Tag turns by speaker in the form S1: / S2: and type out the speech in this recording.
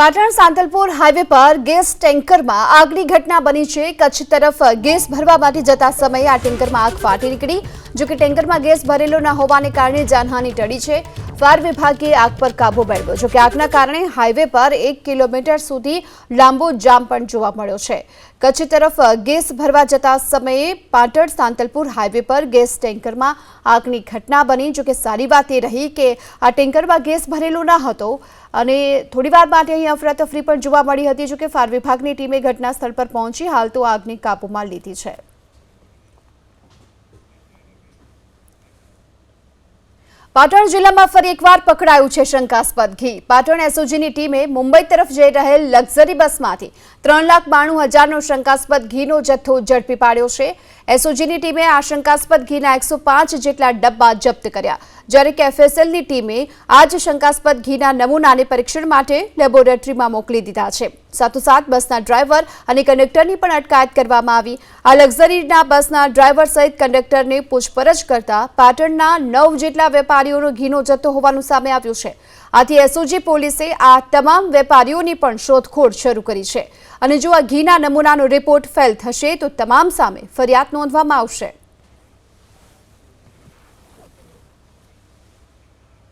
S1: Patan Santalpur highway પર gas ટેન્કરમાં આગની ઘટના બની છે। કચ્છ તરફ ગેસ ભરવા માટે જતા સમયે આ ટેન્કરમાં આગ ફાટી નીકળી। જો કે ટેન્કરમાં ગેસ ભરેલો ન હોવાને કારણે જાનહાનિ ટળી છે। ફાયર વિભાગે આગ પર કાબુ મેળવ્યો। જો કે આગના કારણે હાઈવે પર 1 કિલોમીટર સુધી લાંબો જામ પણ જોવા મળ્યો છે। કચ્છ તરફ ગેસ ભરવા જતા સમયે પાટણ સાંતલપુર હાઈવે પર ગેસ ટેન્કરમાં આગની ઘટના બની। જો કે સારી વાત એ રહી કે આ ટેન્કરમાં ગેસ ભરેલો ન હતો અને થોડીવાર માટે અહીં અફરાતફરી પણ જોવા મળી હતી। જો કે ફાયર વિભાગની ટીમે ઘટના સ્થળ પર પહોંચી હાલ તો આગને કાબૂમાં લીધી છે। પાટણ જિલ્લામાં ફરી એકવાર પકડાયું છે શંકાસ્પદ ઘી। પાટણ એસઓજીની ટીમે મુંબઈ તરફ જઈ રહેલ લક્ઝરી બસમાંથી 3,92,000નો શંકાસ્પદ ઘીનો જથ્થો ઝડપી પાડ્યો છે। એસઓજીની ટીમે આ શંકાસ્પદ ઘીના 105 જેટલા ડબ્બા જપ્ત કર્યા, જ્યારે કે એફએસએલની ટીમે આ જ શંકાસ્પદ ઘીના નમૂનાને પરીક્ષણ માટે લેબોરેટરીમાં મોકલી દીધા છે। સાથોસાથ બસના ડ્રાઈવર અને કંડક્ટરની પણ અટકાયત કરવામાં આવી। આ લક્ઝરીના બસના ડ્રાઈવર સહિત કંડક્ટરને પૂછપરછ કરતા પાટણના 9 જેટલા વેપારીઓનો ઘીનો જથ્થો હોવાનું સામે આવ્યું છે। આથી એસઓજી પોલીસે આ તમામ વેપારીઓની પણ શોધખોળ શરૂ કરી છે અને જો આ ઘીના નમૂનાનો રિપોર્ટ ફેલ થશે તો તમામ સામે ફરિયાદ નોંધવામાં આવશે।